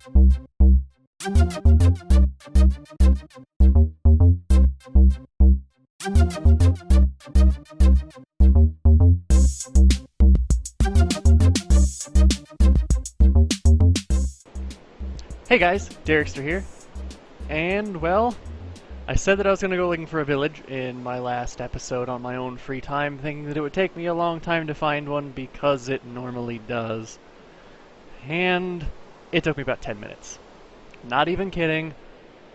Hey guys, Derrickster here, and well, I said that I was going to go looking for a village in my last episode on my own free time, thinking that it would take me a long time to find one because it normally does. And it took me about 10 minutes. Not even kidding.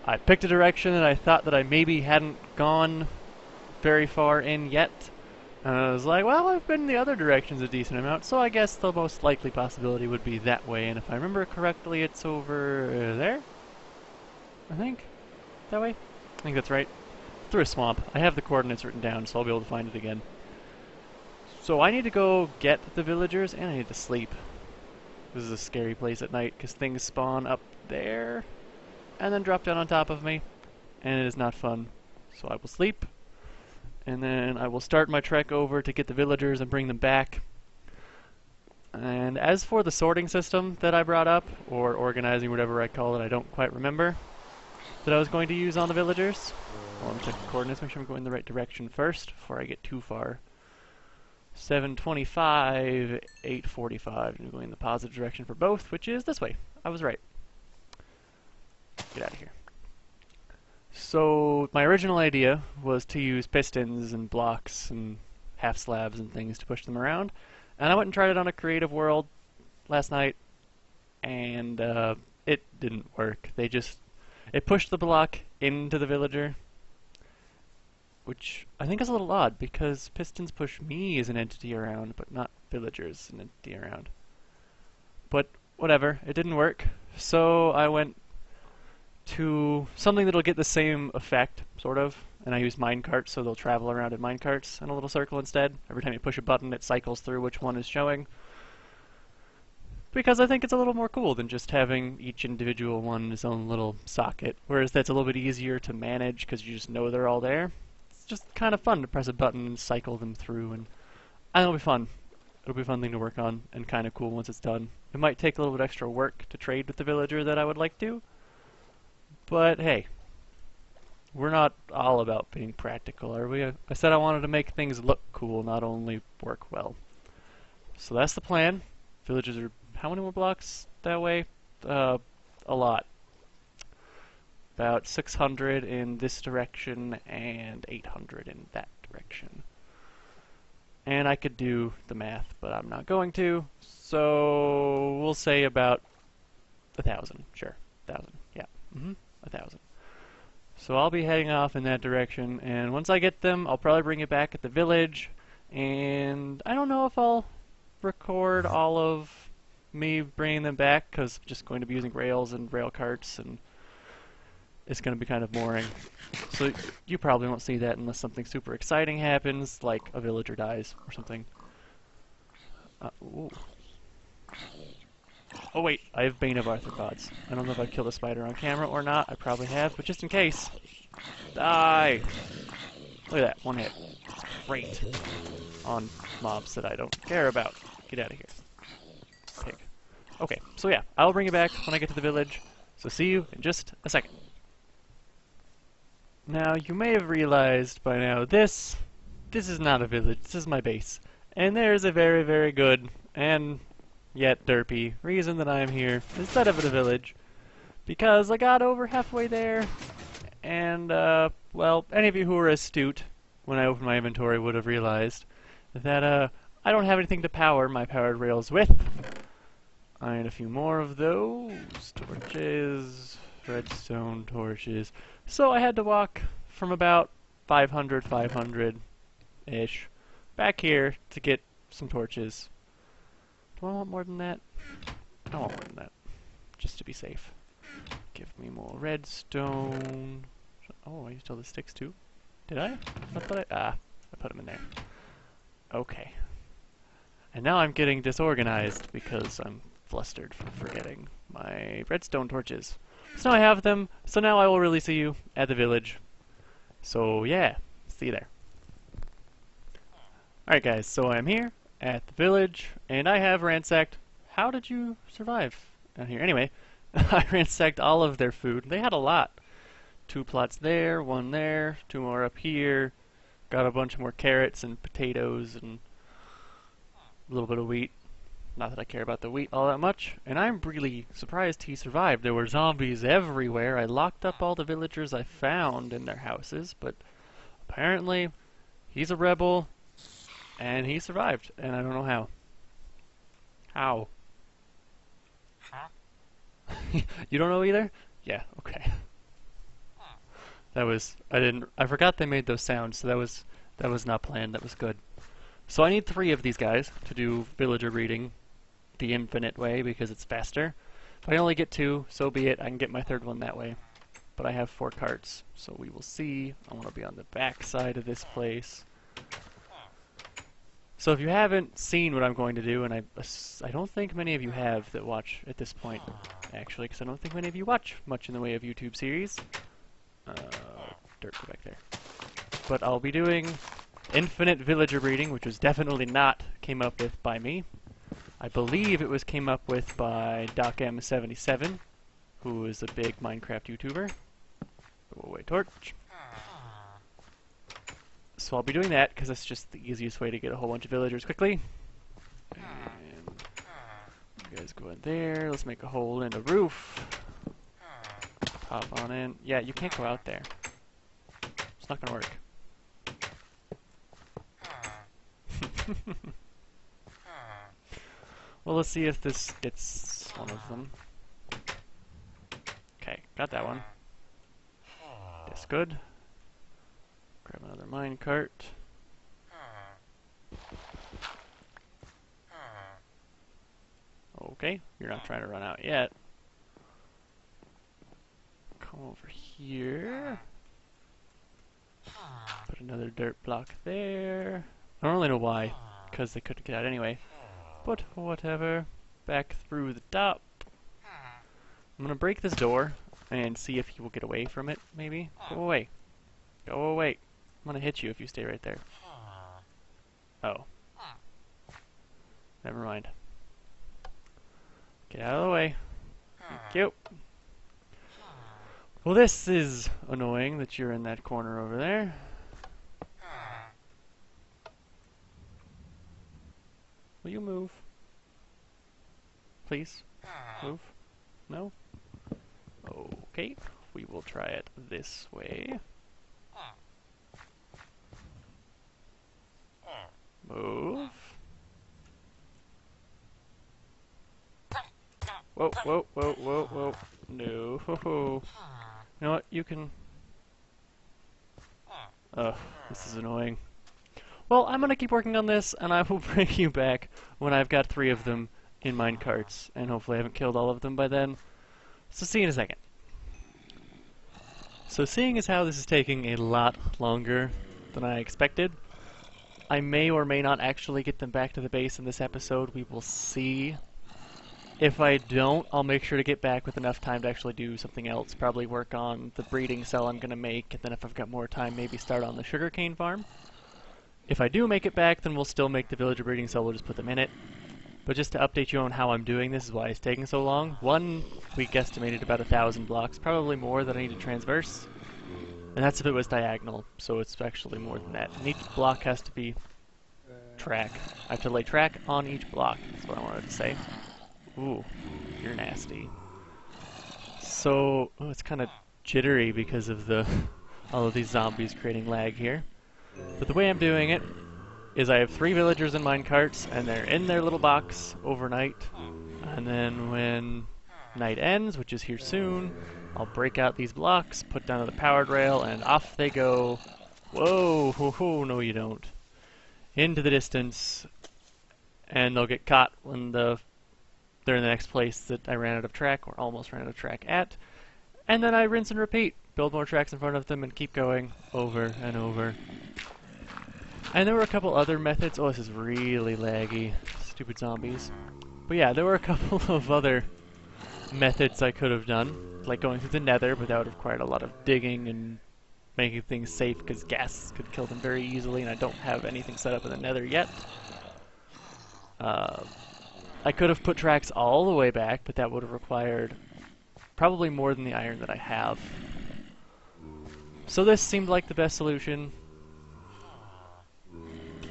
I picked a direction that I thought that I maybe hadn't gone very far in yet. And I was like, well, I've been in the other directions a decent amount, so I guess the most likely possibility would be that way. And if I remember correctly, it's over there? I think? That way? I think that's right. Through a swamp. I have the coordinates written down, so I'll be able to find it again. So I need to go get the villagers, and I need to sleep. This is a scary place at night, because things spawn up there, and then drop down on top of me, and it is not fun. So I will sleep, and then I will start my trek over to get the villagers and bring them back. And as for the sorting system that I brought up, or organizing, whatever I call it, I don't quite remember, that I was going to use on the villagers. Well, let me check the coordinates, make sure I'm going in the right direction first before I get too far. 725, 845. I'm going in the positive direction for both, which is this way. I was right. Get out of here. So my original idea was to use pistons and blocks and half slabs and things to push them around. And I went and tried it on a creative world last night, and it didn't work. It pushed the block into the villager, which I think is a little odd because pistons push me as an entity around, but not villagers as an entity around. But whatever, it didn't work. So I went to something that'll get the same effect, sort of, and I used minecarts, so they'll travel around in minecarts in a little circle instead. Every time you push a button, it cycles through which one is showing. Because I think it's a little more cool than just having each individual one in its own little socket, whereas that's a little bit easier to manage because you just know they're all there. It's just kind of fun to press a button and cycle them through, and I think it'll be fun. It'll be a fun thing to work on, and kind of cool once it's done. It might take a little bit extra work to trade with the villager that I would like to, but hey, we're not all about being practical, are we? I said I wanted to make things look cool, not only work well. So that's the plan. Villagers are how many more blocks that way? A lot. About 600 in this direction and 800 in that direction. And I could do the math, but I'm not going to. So we'll say about 1,000. Sure, 1,000. Yeah, 1,000. So I'll be heading off in that direction, and once I get them, I'll probably bring it back at the village. And I don't know if I'll record all of me bringing them back, because I'm just going to be using rails and rail carts, and it's going to be kind of boring. So you probably won't see that unless something super exciting happens, like a villager dies or something. Oh wait, I have Bane of Arthropods. I don't know if I killed a spider on camera or not. I probably have, but just in case. Die! Look at that, one hit. Great. On mobs that I don't care about. Get out of here. Pig. Okay, so yeah, I'll bring you back when I get to the village. So see you in just a second. Now, you may have realized by now, this is not a village, this is my base. And there's a very, very good, and yet derpy, reason that I'm here instead of at a village. Because I got over halfway there, and, well, any of you who were astute when I opened my inventory would have realized that, I don't have anything to power my powered rails with. I need a few more of those. Torches, redstone torches. So I had to walk from about 500-ish back here to get some torches. Do I want more than that? I want more than that, just to be safe. Give me more redstone. Oh, I used all the sticks too? Did I? I thought I put them in there. Okay. And now I'm getting disorganized because I'm flustered for forgetting my redstone torches. So now I have them, so now I will really see you at the village. So yeah, see you there. Alright guys, so I'm here at the village, and I have ransacked. How did you survive down here? Anyway, I ransacked all of their food. They had a lot. 2 plots there, 1 there, 2 more up here. Got a bunch more carrots and potatoes and a little bit of wheat. Not that I care about the wheat all that much. And I'm really surprised he survived. There were zombies everywhere. I locked up all the villagers I found in their houses, but apparently he's a rebel and he survived. And I don't know how. How? You don't know either? Yeah, okay. I forgot they made those sounds, so that was not planned. That was good. So I need 3 of these guys to do villager breeding the infinite way because it's faster. If I only get 2, so be it. I can get my 3rd one that way. But I have 4 carts, so we will see. I want to be on the back side of this place. So if you haven't seen what I'm going to do, and I don't think many of you have that watch at this point, actually, because I don't think many of you watch much in the way of YouTube series. Dirt, go back there. But I'll be doing infinite villager breeding, which was definitely not came up with by me. I believe it was came up with by DocM77, who is a big Minecraft YouTuber. Go away, torch. So I'll be doing that because that's just the easiest way to get a whole bunch of villagers quickly. And you guys go in there. Let's make a hole in the roof. Pop on in. Yeah, you can't go out there. It's not gonna work. Well, let's see if this gets one of them. Okay, got that one. That's good. Grab another minecart. Okay, you're not trying to run out yet. Come over here. Put another dirt block there. I don't really know why, because they couldn't get out anyway. But whatever. Back through the top. I'm gonna break this door and see if he will get away from it, maybe. Go away. Go away. I'm gonna hit you if you stay right there. Oh. Never mind. Get out of the way. Thank you. Well, this is annoying that you're in that corner over there. Will you move? Please? Move? No? Okay. We will try it this way. Move. Whoa, whoa, whoa, whoa, whoa. No. You know what? You can... Ugh, this is annoying. Well, I'm gonna keep working on this, and I will bring you back when I've got 3 of them in minecarts, and hopefully I haven't killed all of them by then. So see you in a second. So seeing as how this is taking a lot longer than I expected, I may or may not actually get them back to the base in this episode. We will see. If I don't, I'll make sure to get back with enough time to actually do something else. Probably work on the breeding cell I'm going to make, and then if I've got more time, maybe start on the sugarcane farm. If I do make it back, then we'll still make the villager breeding cell. We'll just put them in it. But just to update you on how I'm doing this is why it's taking so long. One, we guesstimated about 1,000 blocks, probably more that I need to transverse. And that's if it was diagonal, so it's actually more than that. And each block has to be track. I have to lay track on each block, that's what I wanted to say. Ooh, you're nasty. So, oh, it's kind of jittery because of all of these zombies creating lag here. But the way I'm doing it is I have 3 villagers in minecarts, and they're in their little box overnight. And then when night ends, which is here soon, I'll break out these blocks, put down the powered rail, and off they go. Whoa, ho, ho, no you don't. Into the distance, and they'll get caught when they're in the next place that I ran out of track, or almost ran out of track at. And then I rinse and repeat. Build more tracks in front of them and keep going over and over. And there were a couple other methods. Oh, this is really laggy. Stupid zombies. But yeah, there were a couple of other methods I could have done. Like going through the nether, but that would have required a lot of digging and making things safe because gas could kill them very easily, and I don't have anything set up in the nether yet. I could have put tracks all the way back, but that would have required probably more than the iron that I have. So this seemed like the best solution.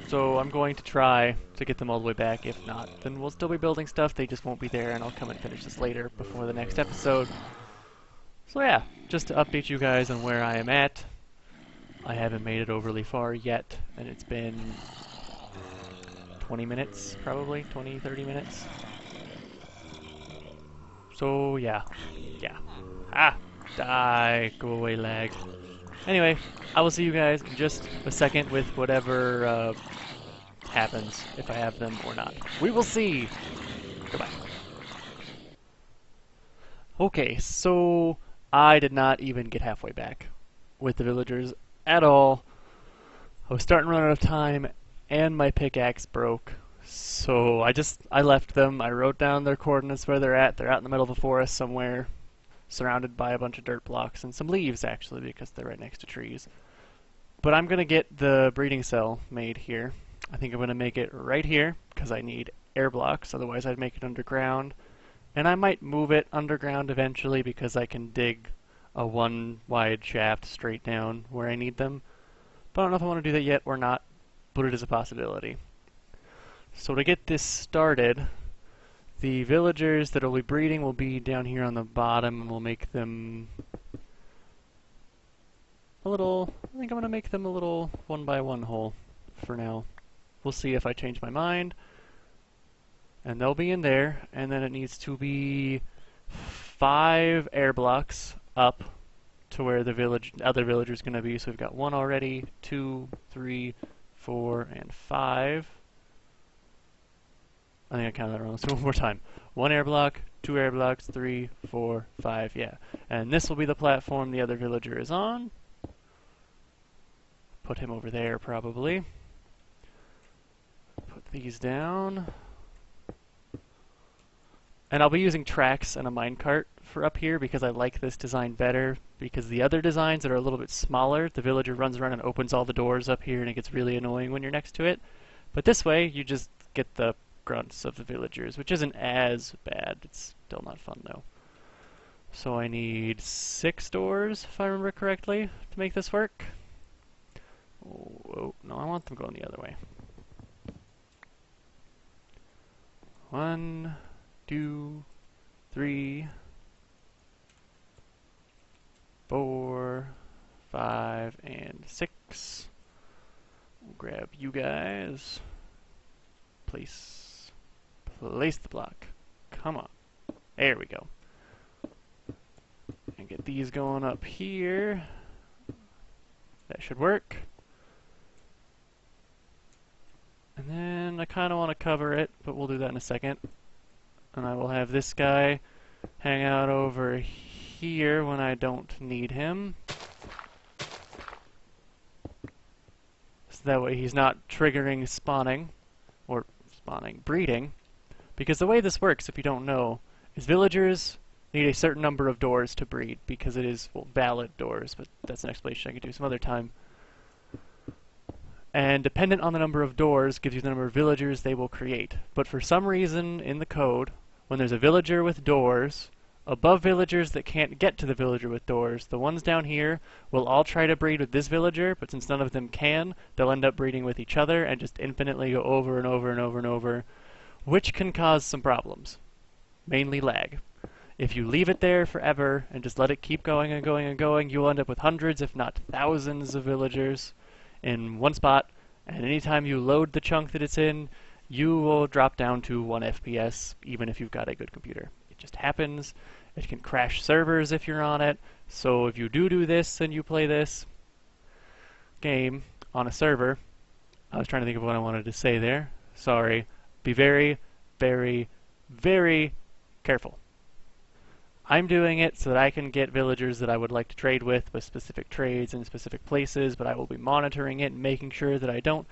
So I'm going to try to get them all the way back. If not, then we'll still be building stuff. They just won't be there, and I'll come and finish this later before the next episode. So yeah, just to update you guys on where I am at. I haven't made it overly far yet, and it's been 20 minutes, probably 20, 30 minutes. So yeah. Die, go away, lag. Anyway, I will see you guys in just a second with whatever happens, if I have them or not. We will see! Goodbye. Okay, so I did not even get halfway back with the villagers at all. I was starting to run out of time, and my pickaxe broke. So I left them. I wrote down their coordinates where they're at. They're out in the middle of a forest somewhere, surrounded by a bunch of dirt blocks and some leaves, actually, because they're right next to trees. But I'm going to get the breeding cell made here. I think I'm going to make it right here, because I need air blocks, otherwise I'd make it underground. And I might move it underground eventually, because I can dig a one wide shaft straight down where I need them. But I don't know if I want to do that yet or not, but it is a possibility. So to get this started, the villagers that will be breeding will be down here on the bottom, and we'll make them a little, I think I'm going to make them a little 1x1 hole for now. We'll see if I change my mind. And they'll be in there, and then it needs to be 5 air blocks up to where the other villager's going to be. So we've got 1 already, 2, 3, 4, and 5. I think I counted that wrong. Let's do it one more time. 1 air block, 2 air blocks, 3, 4, 5, yeah. And this will be the platform the other villager is on. Put him over there, probably. Put these down. And I'll be using tracks and a minecart for up here because I like this design better, because the other designs that are a little bit smaller, the villager runs around and opens all the doors up here and it gets really annoying when you're next to it. But this way, you just get the grunts of the villagers, which isn't as bad. It's still not fun though. So I need 6 doors, if I remember correctly, to make this work. Oh, no, I want them going the other way. 1, 2, 3, 4, 5, and 6. We'll grab you guys. Place the block. Come on. There we go. And get these going up here. That should work. And then I kind of want to cover it, but we'll do that in a second. And I will have this guy hang out over here when I don't need him. So that way he's not triggering spawning, or breeding. Because the way this works, if you don't know, is villagers need a certain number of doors to breed, because it is, well, valid doors, but that's an explanation I could do some other time. And dependent on the number of doors gives you the number of villagers they will create. But for some reason in the code, when there's a villager with doors, above villagers that can't get to the villager with doors, the ones down here will all try to breed with this villager, but since none of them can, they'll end up breeding with each other and just infinitely go over and over and over and over, which can cause some problems, mainly lag. If you leave it there forever and just let it keep going and going and going, you'll end up with hundreds, if not thousands, of villagers in one spot, and anytime you load the chunk that it's in, you will drop down to 1 FPS, even if you've got a good computer. It just happens. It can crash servers if you're on it, so if you do this and you play this game on a server, I was trying to think of what I wanted to say there. Sorry. Be very, very, very careful. I'm doing it so that I can get villagers that I would like to trade with specific trades in specific places, but I will be monitoring it and making sure that I don't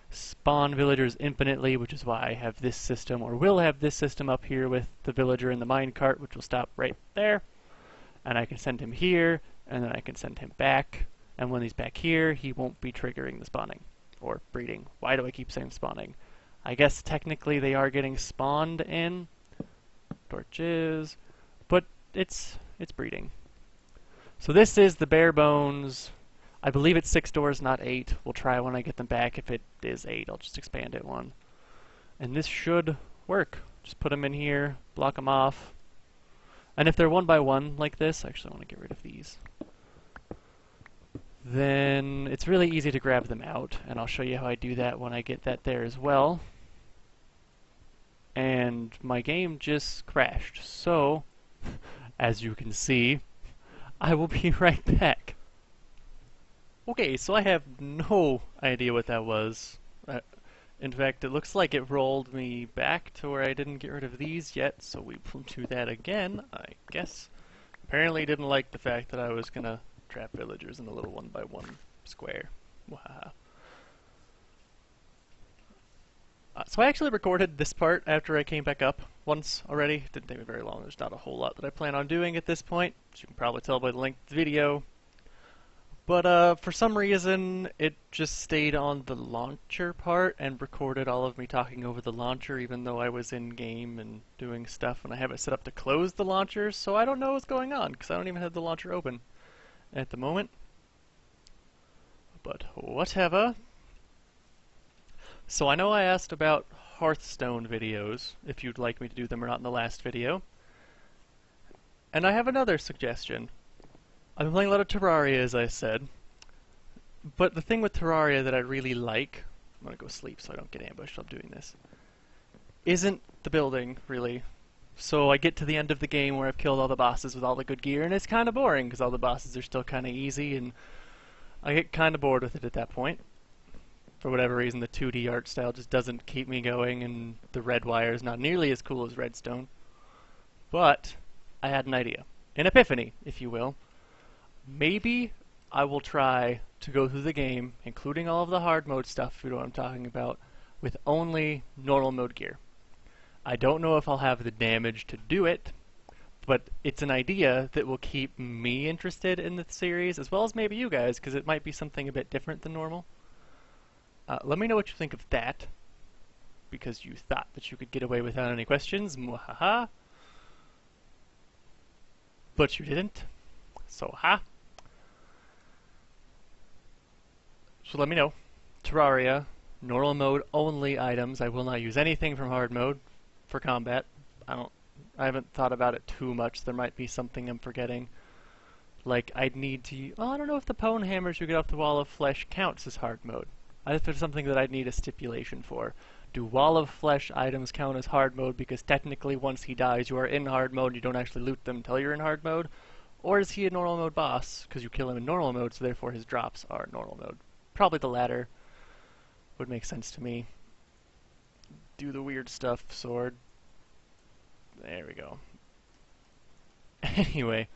spawn villagers infinitely, which is why I have this system, or will have this system up here with the villager in the minecart, which will stop right there. And I can send him here, and then I can send him back. And when he's back here, he won't be triggering the spawning, or breeding. Why do I keep saying spawning? I guess technically they are getting spawned in torches, but it's it's breeding. So this is the bare bones. I believe it's 6 doors, not 8. We'll try when I get them back. If it is 8, I'll just expand it 1. And this should work. Just put them in here, block them off. And if they're 1 by 1 like this, actually I want to get rid of these. Then it's really easy to grab them out, and I'll show you how I do that when I get that there as well. And my game just crashed, so as you can see, I will be right back. Okay, so I have no idea what that was. In fact, it looks like it rolled me back to where I didn't get rid of these yet, so we will do that again, I guess. Apparently didn't like the fact that I was gonna trap villagers in a little 1 by 1 square. Wow. So I actually recorded this part after I came back up once already. Didn't take me very long. There's not a whole lot that I plan on doing at this point, as you can probably tell by the length of the video. But for some reason, it just stayed on the launcher part and recorded all of me talking over the launcher, even though I was in game and doing stuff, and I have it set up to close the launcher, so I don't know what's going on, because I don't even have the launcher open at the moment. But whatever. So I know I asked about Hearthstone videos, if you'd like me to do them or not in the last video. And I have another suggestion. I've been playing a lot of Terraria, as I said. But the thing with Terraria that I really like, I'm gonna go sleep so I don't get ambushed while I'm doing this, isn't the building, really. So I get to the end of the game where I've killed all the bosses with all the good gear, and it's kind of boring, because all the bosses are still kind of easy, and I get kind of bored with it at that point. For whatever reason, the 2D art style just doesn't keep me going, and the red wire is not nearly as cool as redstone. But I had an idea. An epiphany, if you will. Maybe I will try to go through the game, including all of the hard mode stuff, if you know what I'm talking about, with only normal mode gear. I don't know if I'll have the damage to do it, but it's an idea that will keep me interested in the series, as well as maybe you guys, because it might be something a bit different than normal. Let me know what you think of that, because you thought that you could get away without any questions, mwahaha. But you didn't, so ha. So let me know. Terraria, normal mode only items. I will not use anything from hard mode for combat. I haven't thought about it too much. There might be something I'm forgetting. Like I'd need to, well, I don't know if the pwn hammers you get off the wall of flesh counts as hard mode. I think there's something that I'd need a stipulation for. Do wall of flesh items count as hard mode because technically once he dies you are in hard mode and you don't actually loot them until you're in hard mode? Or is he a normal mode boss because you kill him in normal mode so therefore his drops are normal mode? Probably the latter would make sense to me. Do the weird stuff, sword. There we go. Anyway,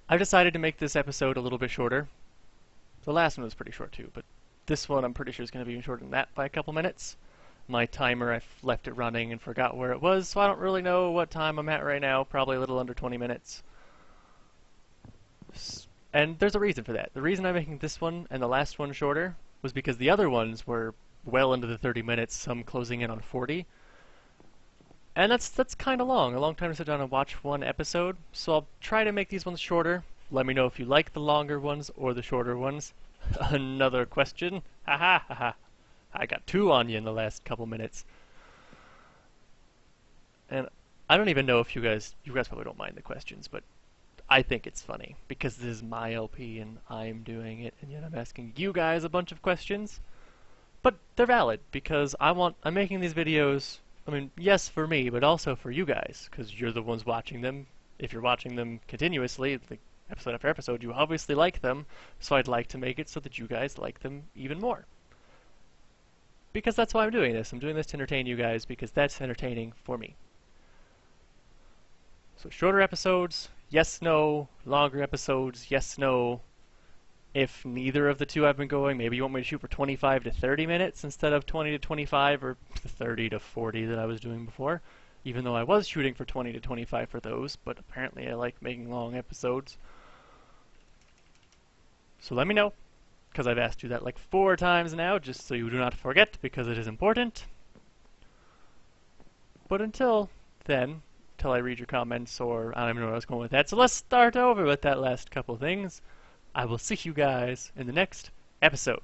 I've decided to make this episode a little bit shorter. The last one was pretty short too, but this one I'm pretty sure is going to be shorter than that by a couple minutes. My timer, I left it running and forgot where it was, so I don't really know what time I'm at right now. Probably a little under 20 minutes. And there's a reason for that. The reason I'm making this one and the last one shorter was because the other ones were well into the 30 minutes, some closing in on 40. And that's kind of long. A long time to sit down and watch one episode. So I'll try to make these ones shorter. Let me know if you like the longer ones or the shorter ones. Another question. Ha ha ha ha. I got 2 on you in the last couple minutes. And I don't even know if you guys probably don't mind the questions, but I think it's funny because this is my LP and I'm doing it, and yet I'm asking you guys a bunch of questions. But they're valid because I'm making these videos, I mean, yes, for me, but also for you guys, because you're the ones watching them. If you're watching them continuously, like episode after episode, you obviously like them, so I'd like to make it so that you guys like them even more. Because that's why I'm doing this. I'm doing this to entertain you guys because that's entertaining for me. So shorter episodes, yes, no. Longer episodes, yes, no. If neither of the two I've been going, maybe you want me to shoot for 25 to 30 minutes instead of 20 to 25 or 30 to 40 that I was doing before. Even though I was shooting for 20 to 25 for those, but apparently I like making long episodes. So let me know, because I've asked you that like 4 times now, just so you do not forget, because it is important. But until then, till I read your comments, or I don't even know where I was going with that. So let's start over with that last couple things. I will see you guys in the next episode.